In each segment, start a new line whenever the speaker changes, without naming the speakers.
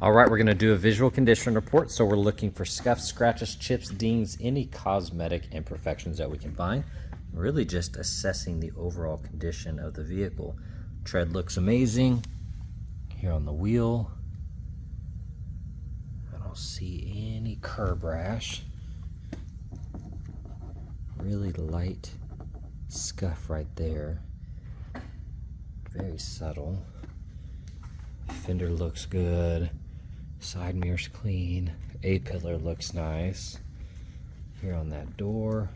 All right, we're gonna do a visual condition report. So we're looking for scuffs, scratches, chips, dings, any cosmetic imperfections that we can find. Really just assessing the overall condition of the vehicle. Tread looks amazing. Here on the wheel, I don't see any curb rash. Really light scuff right there. Very subtle. Fender looks good. Side mirror's clean. A-pillar looks nice. Here on that door,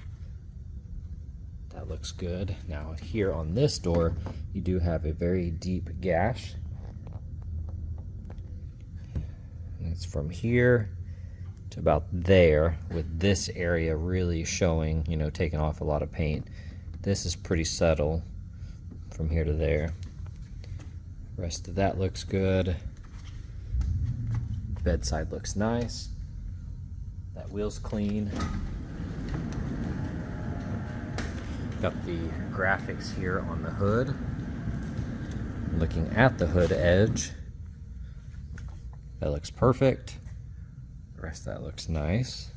that looks good. Now here on this door, you do have a very deep gash. And it's from here to about there, with this area really showing, you know, taking off a lot of paint. This is pretty subtle from here to there. Rest of that looks good. Bedside looks nice. That wheel's clean. Got the graphics here on the hood. Looking at the hood edge, that looks perfect. The rest of that looks nice.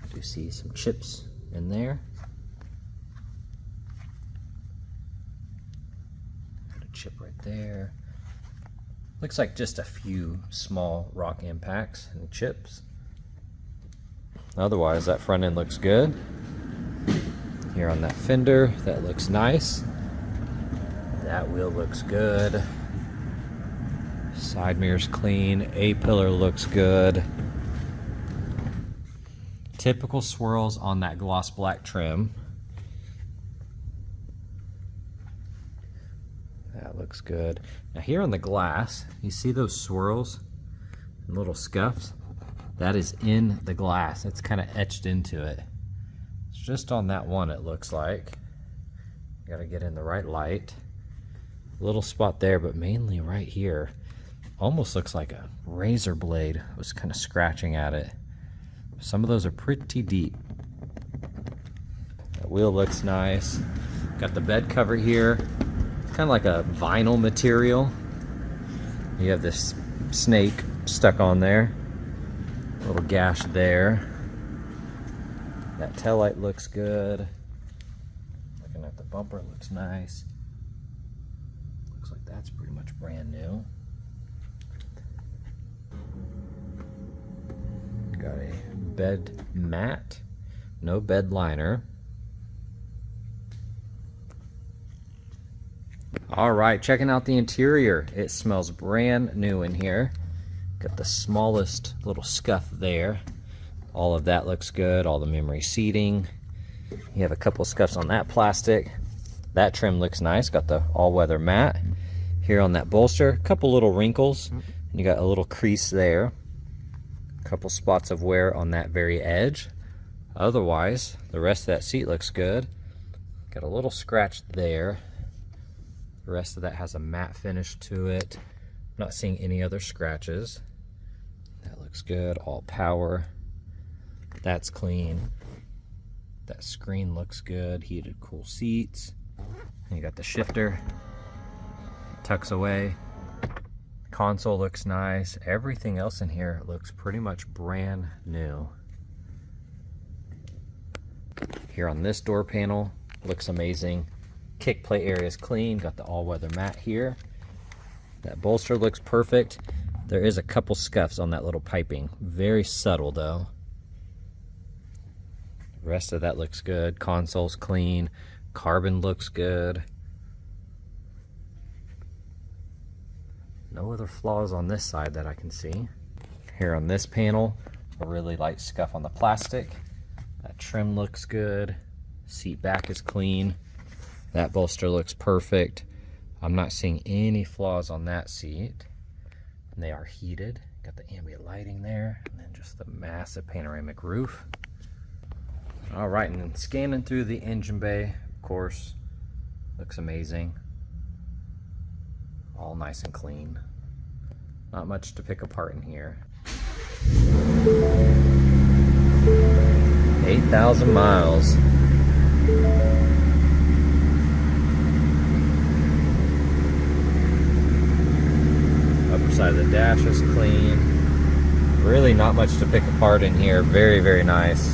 I do see some chips in there. Got a chip right there. Looks like just a few small rock impacts and chips. Otherwise, that front end looks good. Here on that fender, that looks nice. That wheel looks good. Side mirror's clean. A-pillar looks good. Typical swirls on that gloss black trim. That looks good. Now here on the glass, you see those swirls and little scuffs? That is in the glass. It's kind of etched into it. It's just on that one, it looks like. You gotta get in the right light. Little spot there, but mainly right here. Almost looks like a razor blade was kind of scratching at it. Some of those are pretty deep. That wheel looks nice. Got the bed cover here. Kind of like a vinyl material. You have this snake stuck on there. A little gash there. That taillight looks good. Looking at the bumper, it looks nice. Looks like that's pretty much brand new. Got a bed mat, no bed liner. All right, checking out the interior. It smells brand new in here. Got the smallest little scuff there. All of that looks good. All the memory seating. You have a couple scuffs on that plastic. That trim looks nice. Got the all-weather mat. Here on that bolster, a couple little wrinkles. And you got a little crease there. A couple spots of wear on that very edge. Otherwise, the rest of that seat looks good. Got a little scratch there. The rest of that has a matte finish to it. I'm not seeing any other scratches. That looks good. All power. That's clean. That screen looks good. Heated, cool seats. And you got the shifter. Tucks away. Console looks nice. Everything else in here looks pretty much brand new. Here on this door panel, looks amazing. Kick plate area is clean. Got the all-weather mat here. That bolster looks perfect. There is a couple scuffs on that little piping. Very subtle though. The rest of that looks good. Console's clean. Carbon looks good. No other flaws on this side that I can see. Here on this panel, a really light scuff on the plastic. That trim looks good. Seat back is clean. That bolster looks perfect. I'm not seeing any flaws on that seat. And they are heated. Got the ambient lighting there, and then just the massive panoramic roof. All right, and then scanning through the engine bay, of course, looks amazing. All nice and clean. Not much to pick apart in here. 8,000 miles. Side of the dash is clean. Really not much to pick apart in here. Very, very nice.